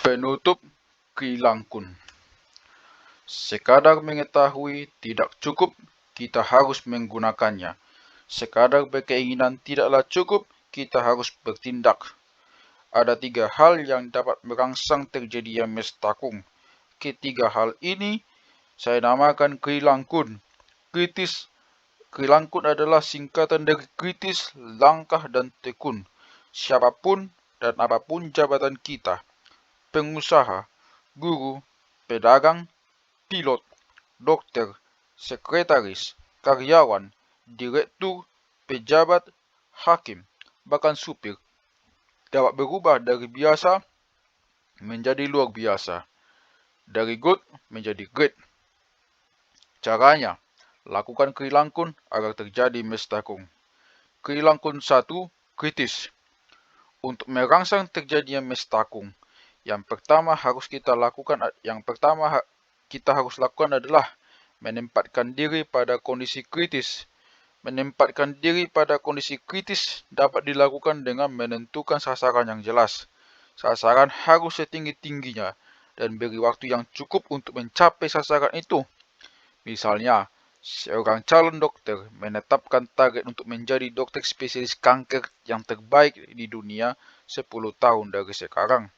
Penutup Kilangkun. Sekadar mengetahui tidak cukup, kita harus menggunakannya. Sekadar berkeinginan tidaklah cukup, kita harus bertindak. Ada 3 hal yang dapat merangsang terjadinya mestakung. Ketiga hal ini saya namakan Kilangkun. Kritis. Kilangkun adalah singkatan dari kritis, langkah, dan tekun. Siapapun dan apapun jabatan kita, pengusaha, guru, pedagang, pilot, dokter, sekretaris, karyawan, direktur, pejabat, hakim, bahkan supir, dapat berubah dari biasa menjadi luar biasa, dari good menjadi great. Caranya, lakukan Kilangkun agar terjadi mestakung. Kilangkun 1, kritis. Untuk merangsang terjadinya mestakung, yang pertama kita harus lakukan adalah menempatkan diri pada kondisi kritis. Menempatkan diri pada kondisi kritis dapat dilakukan dengan menentukan sasaran yang jelas. Sasaran harus setinggi-tingginya dan beri waktu yang cukup untuk mencapai sasaran itu. Misalnya, seorang calon dokter menetapkan target untuk menjadi dokter spesialis kanker yang terbaik di dunia 10 tahun dari sekarang.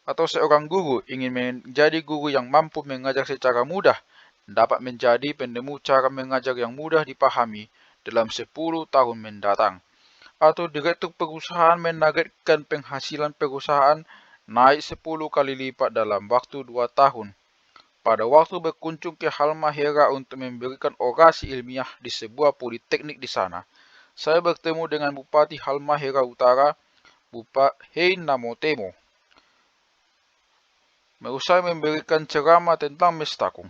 Atau seorang guru ingin menjadi guru yang mampu mengajar secara mudah, dapat menjadi penemu cara mengajar yang mudah dipahami dalam 10 tahun mendatang. Atau direktur perusahaan menargetkan penghasilan perusahaan naik 10 kali lipat dalam waktu 2 tahun. Pada waktu berkunjung ke Halmahera untuk memberikan orasi ilmiah di sebuah politeknik di sana, saya bertemu dengan Bupati Halmahera Utara, Bapak Hein Namotemo. Usai memberikan ceramah tentang mestakung,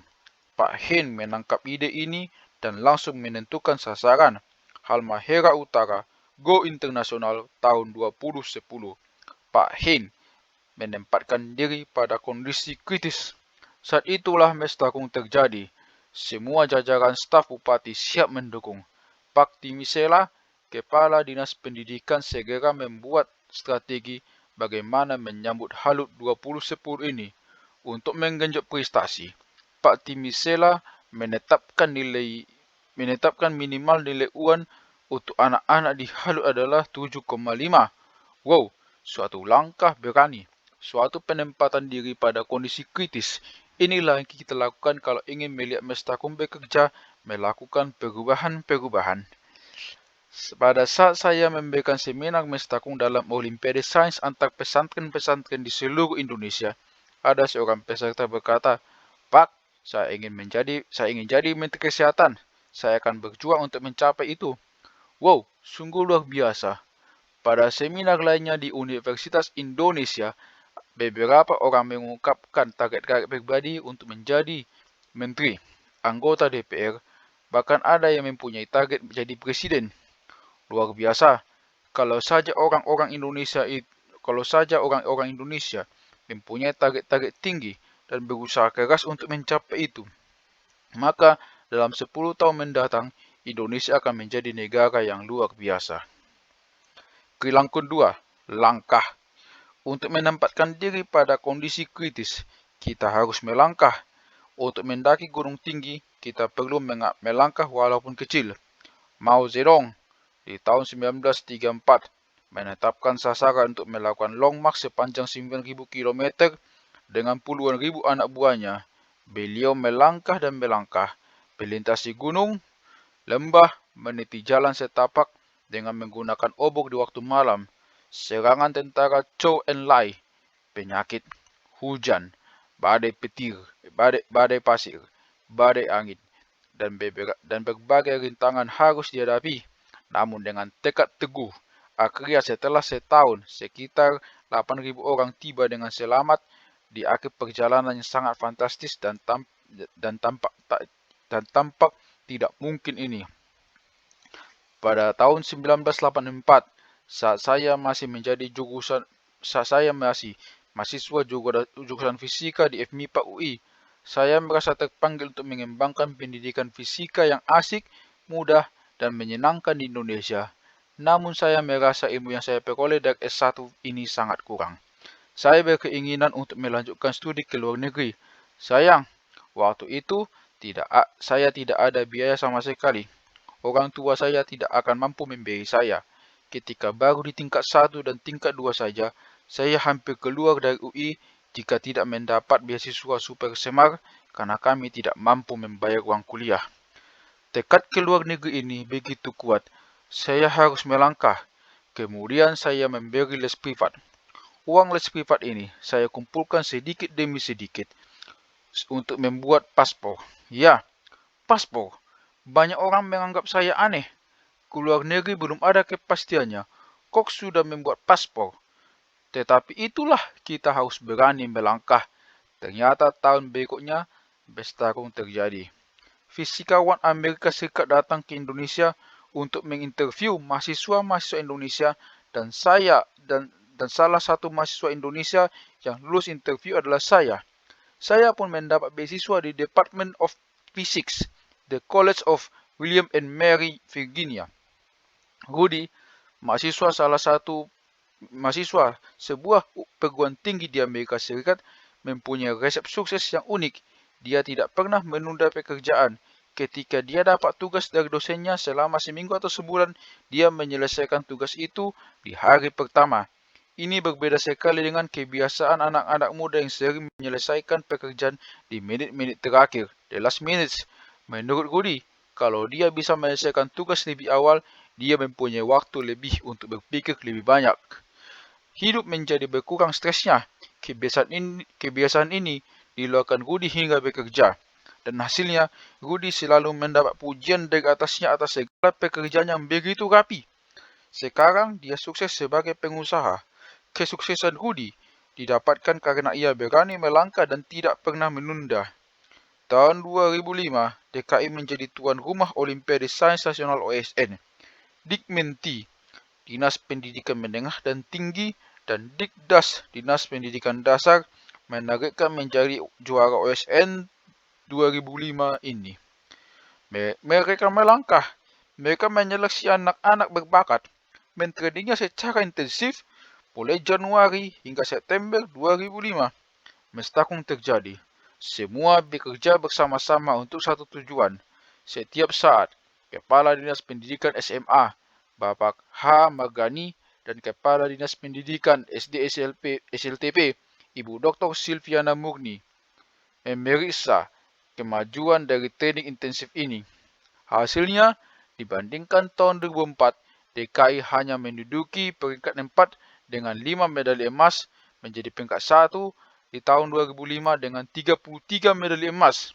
Pak Hein menangkap ide ini dan langsung menentukan sasaran Halmahera Utara Go Internasional tahun 2010. Pak Hein menempatkan diri pada kondisi kritis. Saat itulah mestakung terjadi. Semua jajaran staf bupati siap mendukung. Pak Timisela, Kepala Dinas Pendidikan, segera membuat strategi bagaimana menyambut Halut 2010 ini. Untuk menggenjot prestasi, Pak Timisela menetapkan minimal nilai UN untuk anak-anak di Halut adalah 7,5. Wow, suatu langkah berani, suatu penempatan diri pada kondisi kritis. Inilah yang kita lakukan kalau ingin melihat mestakung bekerja, melakukan perubahan-perubahan. Pada saat saya memberikan seminar mestakung dalam Olimpiade Sains antar pesantren-pesantren di seluruh Indonesia, ada seorang peserta berkata, "Pak, saya ingin jadi Menteri Kesehatan. Saya akan berjuang untuk mencapai itu." Wow, sungguh luar biasa. Pada seminar lainnya di Universitas Indonesia, beberapa orang mengungkapkan target-target pribadi untuk menjadi menteri, anggota DPR, bahkan ada yang mempunyai target menjadi presiden. Luar biasa. Kalau saja orang-orang Indonesia mempunyai target-target tinggi dan berusaha keras untuk mencapai itu, maka dalam 10 tahun mendatang, Indonesia akan menjadi negara yang luar biasa. Kilangkun 2, langkah. Untuk menempatkan diri pada kondisi kritis, kita harus melangkah. Untuk mendaki gunung tinggi, kita perlu melangkah walaupun kecil. Mao Zedong di tahun 1934 menetapkan sasaran untuk melakukan long march sepanjang 9.000 km dengan puluhan ribu anak buahnya. Beliau melangkah dan melangkah, melintasi gunung, lembah, meniti jalan setapak dengan menggunakan obor di waktu malam, serangan tentara Zhou Enlai, penyakit, hujan, badai petir, badai pasir, badai angin, dan berbagai rintangan harus dihadapi. Namun dengan tekad teguh, akhirnya setelah setahun, sekitar 8.000 orang tiba dengan selamat di akhir perjalanan yang sangat fantastis dan tampak tidak mungkin ini. Pada tahun 1984, saat saya masih mahasiswa jurusan fisika di FMIPA UI, saya merasa terpanggil untuk mengembangkan pendidikan fisika yang asik, mudah, dan menyenangkan di Indonesia. Namun saya merasa ilmu yang saya peroleh dari S1 ini sangat kurang. Saya berkeinginan untuk melanjutkan studi ke luar negeri. Sayang, waktu itu saya tidak ada biaya sama sekali. Orang tua saya tidak akan mampu memberi saya. Ketika baru di tingkat 1 dan tingkat 2 saja, saya hampir keluar dari UI jika tidak mendapat beasiswa super semar karena kami tidak mampu membayar uang kuliah. Tekad ke luar negeri ini begitu kuat, saya harus melangkah. Kemudian saya memberi les privat. Uang les privat ini saya kumpulkan sedikit demi sedikit untuk membuat paspor. Ya, paspor. Banyak orang menganggap saya aneh. Keluar negeri belum ada kepastiannya. Kok sudah membuat paspor? Tetapi itulah kita harus berani melangkah. Ternyata tahun berikutnya, Bestarung terjadi. Fisikawan Amerika Serikat datang ke Indonesia untuk menginterview mahasiswa-mahasiswa Indonesia dan salah satu mahasiswa Indonesia yang lulus interview adalah saya. Saya pun mendapat beasiswa di Department of Physics, The College of William and Mary, Virginia. Rudy, mahasiswa sebuah perguruan tinggi di Amerika Serikat, mempunyai resep sukses yang unik. Dia tidak pernah menunda pekerjaan. Ketika dia dapat tugas dari dosennya selama seminggu atau sebulan, dia menyelesaikan tugas itu di hari pertama. Ini berbeda sekali dengan kebiasaan anak-anak muda yang sering menyelesaikan pekerjaan di menit-menit terakhir, the last minutes. Menurut Rudy, kalau dia bisa menyelesaikan tugas lebih awal, dia mempunyai waktu lebih untuk berpikir lebih banyak. Hidup menjadi berkurang stresnya. Kebiasaan ini dilakukan Rudy hingga bekerja. Dan hasilnya, Rudy selalu mendapat pujian dari atasnya atas segala pekerjaan yang begitu rapi. Sekarang dia sukses sebagai pengusaha. Kesuksesan Rudy didapatkan karena ia berani melangkah dan tidak pernah menunda. Tahun 2005, DKI menjadi tuan rumah Olimpiade Sains Nasional OSN. Dikmenti, Dinas Pendidikan Menengah dan Tinggi, dan Dikdas, Dinas Pendidikan Dasar, menargetkan menjadi juara OSN 2005 ini. Mereka melangkah. Mereka menyeleksi anak-anak berbakat, mentrainingnya secara intensif mulai Januari hingga September 2005. Mestakung terjadi. Semua bekerja bersama-sama untuk satu tujuan. Setiap saat, Kepala Dinas Pendidikan SMA, Bapak H. Magani, dan Kepala Dinas Pendidikan SD SLTP, Ibu Dr. Silviana Murni, memeriksa kemajuan dari training intensif ini. Hasilnya, dibandingkan tahun 2004, DKI hanya menduduki peringkat 4 dengan 5 medali emas, menjadi peringkat 1 di tahun 2005 dengan 33 medali emas.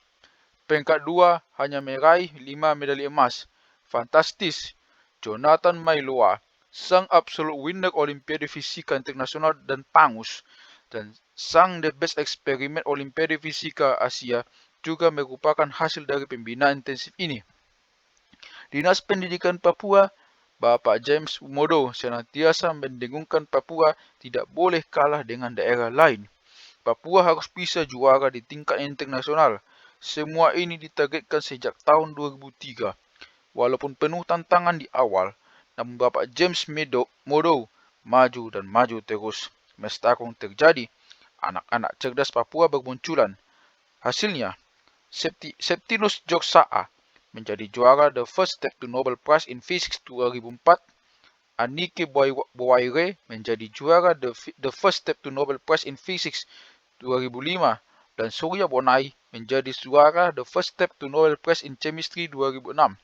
Peringkat 2 hanya meraih 5 medali emas. Fantastis. Jonathan Mailoa, sang absolute winner Olimpiade Fisika Internasional dan Pangus, dan sang The Best Eksperimen Olimpiade Fisika Asia juga merupakan hasil dari pembinaan intensif ini. Dinas Pendidikan Papua, Bapak James Umodo, senantiasa mendengungkan Papua tidak boleh kalah dengan daerah lain. Papua harus bisa juara di tingkat internasional. Semua ini ditargetkan sejak tahun 2003. Walaupun penuh tantangan di awal, namun Bapak James Modo maju dan maju terus. Mestakung terjadi. Anak-anak cerdas Papua bermunculan. Hasilnya, Septinus Joksaa menjadi juara The First Step to Nobel Prize in Physics 2004. Anike Bowaire menjadi juara The First Step to Nobel Prize in Physics 2005. Dan Surya Bonai menjadi juara The First Step to Nobel Prize in Chemistry 2006.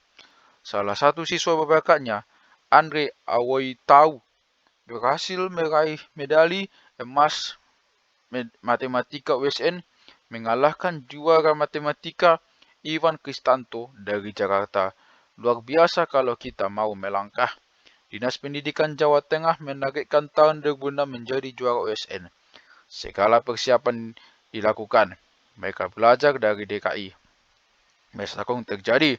Salah satu siswa berbakatnya, Andre Awoitau, berhasil meraih medali emas matematika USN, mengalahkan juara matematika Ivan Kristanto dari Jakarta. Luar biasa kalau kita mau melangkah. Dinas Pendidikan Jawa Tengah menargetkan tahun 2006 menjadi juara OSN. Segala persiapan dilakukan. Mereka belajar dari DKI. Mestakung terjadi.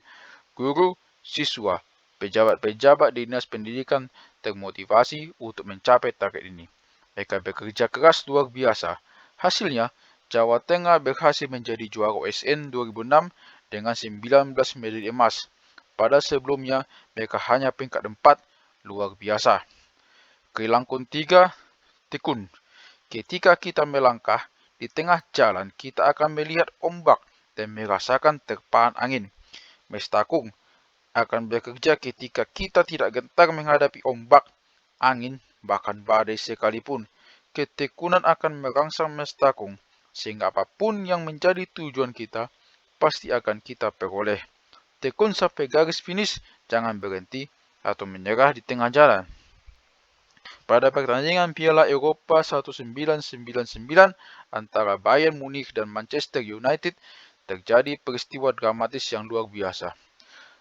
Guru, siswa, pejabat-pejabat Dinas Pendidikan termotivasi untuk mencapai target ini. Mereka bekerja keras luar biasa. Hasilnya, Jawa Tengah berhasil menjadi juara OSN 2006 dengan 19 medali emas. Pada sebelumnya, mereka hanya peringkat 4, luar biasa. Kelangkun 3, tekun. Ketika kita melangkah di tengah jalan, kita akan melihat ombak dan merasakan terpaan angin. Mestakung akan bekerja ketika kita tidak gentar menghadapi ombak, angin, bahkan badai sekalipun. Ketekunan akan merangsang mestakung, sehingga apapun yang menjadi tujuan kita, pasti akan kita peroleh. Tekun sampai garis finish, jangan berhenti atau menyerah di tengah jalan. Pada pertandingan Piala Eropa 1999 antara Bayern Munich dan Manchester United, terjadi peristiwa dramatis yang luar biasa.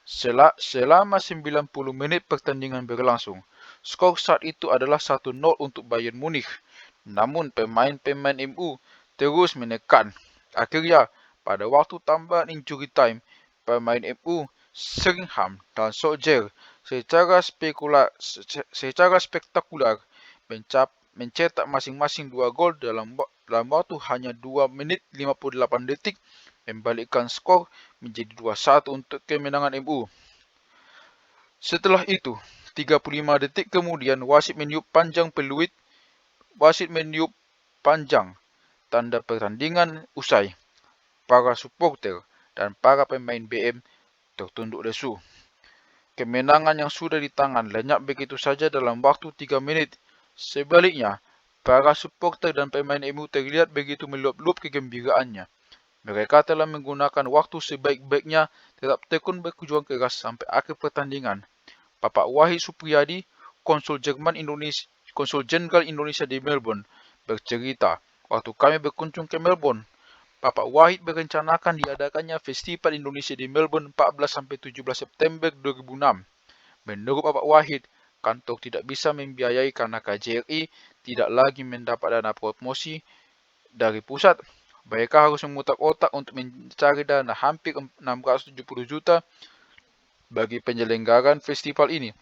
Selama 90 menit pertandingan berlangsung, skor saat itu adalah 1-0 untuk Bayern Munich. Namun pemain-pemain MU terus menekan. Akhirnya, pada waktu tambahan injury time, pemain MU Sheringham dan Solskjaer secara spektakuler mencetak masing-masing 2 gol dalam waktu hanya 2 menit 58 detik, membalikkan skor menjadi 2-1 untuk kemenangan MU. Setelah itu, 35 detik kemudian wasit meniup panjang tanda pertandingan usai. Para supporter dan para pemain BM tertunduk lesu. Kemenangan yang sudah di tangan lenyap begitu saja dalam waktu 3 menit. Sebaliknya, para supporter dan pemain MU terlihat begitu meluap-luap kegembiraannya. Mereka telah menggunakan waktu sebaik-baiknya, tetap tekun berjuang keras sampai akhir pertandingan. Bapak Wahid Supriyadi, Konsul Jenderal Indonesia di Melbourne, bercerita, waktu kami berkunjung ke Melbourne, Bapak Wahid berencanakan diadakannya Festival Indonesia di Melbourne 14-17 September 2006. Menurut Bapak Wahid, kantor tidak bisa membiayai karena KJRI tidak lagi mendapat dana promosi dari pusat. Mereka harus memutar otak untuk mencari dana hampir 670 juta bagi penyelenggaraan festival ini.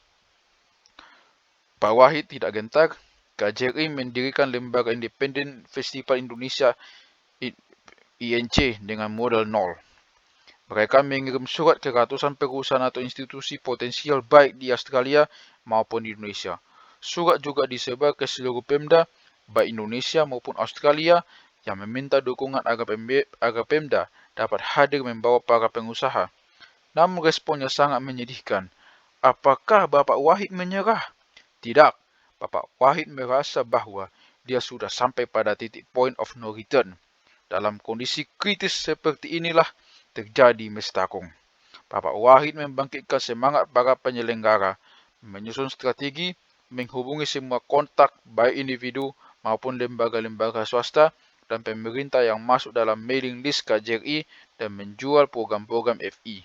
Pak Wahid tidak gentar. KJRI mendirikan lembaga independen Festival Indonesia INC dengan modal nol. Mereka mengirim surat ke ratusan perusahaan atau institusi potensial baik di Australia maupun di Indonesia. Surat juga disebar ke seluruh Pemda, baik Indonesia maupun Australia, yang meminta dukungan agar Pemda dapat hadir membawa para pengusaha. Namun responnya sangat menyedihkan. Apakah Bapak Wahid menyerah? Tidak. Bapak Wahid merasa bahwa dia sudah sampai pada titik point of no return. Dalam kondisi kritis seperti inilah terjadi mestakung. Bapak Wahid membangkitkan semangat para penyelenggara, menyusun strategi, menghubungi semua kontak baik individu maupun lembaga-lembaga swasta dan pemerintah yang masuk dalam mailing list KJRI dan menjual program-program FI.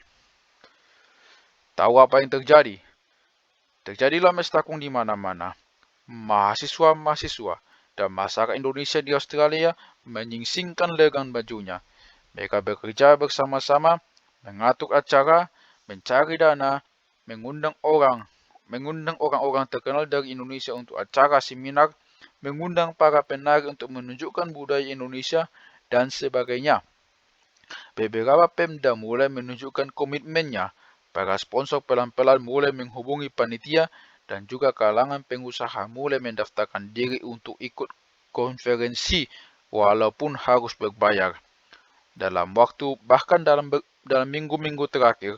Tahu apa yang terjadi? Terjadilah mestakung di mana-mana. Mahasiswa-mahasiswa dan masyarakat Indonesia di Australia menyingsingkan lengan bajunya. Mereka bekerja bersama-sama, mengatur acara, mencari dana, mengundang orang-orang terkenal dari Indonesia untuk acara seminar, mengundang para penari untuk menunjukkan budaya Indonesia, dan sebagainya. Beberapa Pemda mulai menunjukkan komitmennya. Para sponsor pelan-pelan mulai menghubungi panitia dan juga kalangan pengusaha mulai mendaftarkan diri untuk ikut konferensi walaupun harus berbayar. Bahkan dalam minggu-minggu terakhir,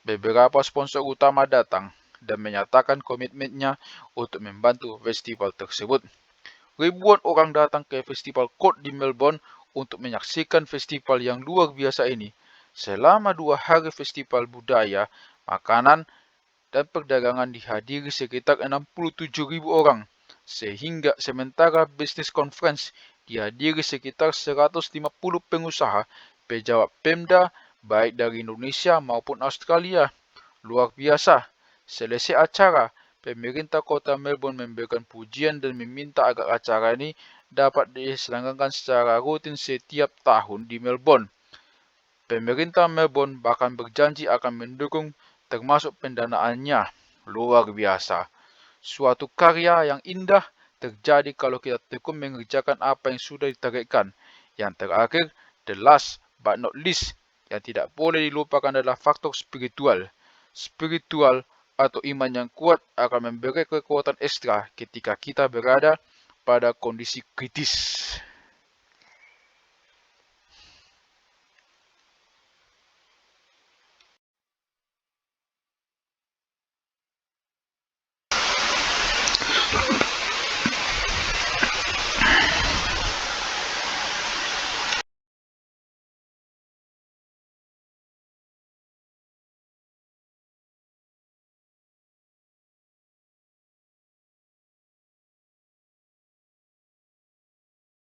beberapa sponsor utama datang dan menyatakan komitmennya untuk membantu festival tersebut. Ribuan orang datang ke Festival Kod di Melbourne untuk menyaksikan festival yang luar biasa ini. Selama 2 hari festival budaya, makanan, dan perdagangan dihadiri sekitar 67.000 orang, sehingga sementara Business Conference dihadiri sekitar 150 pengusaha, pejabat Pemda, baik dari Indonesia maupun Australia. Luar biasa. Selesai acara, pemerintah kota Melbourne memberikan pujian dan meminta agar acara ini dapat diselenggarakan secara rutin setiap tahun di Melbourne. Pemerintah Melbourne bahkan berjanji akan mendukung termasuk pendanaannya. Luar biasa. Suatu karya yang indah terjadi kalau kita tekun mengerjakan apa yang sudah ditargetkan. Yang terakhir, the last but not least, yang tidak boleh dilupakan adalah faktor spiritual. Spiritual atau iman yang kuat akan memberi kekuatan ekstra ketika kita berada pada kondisi kritis.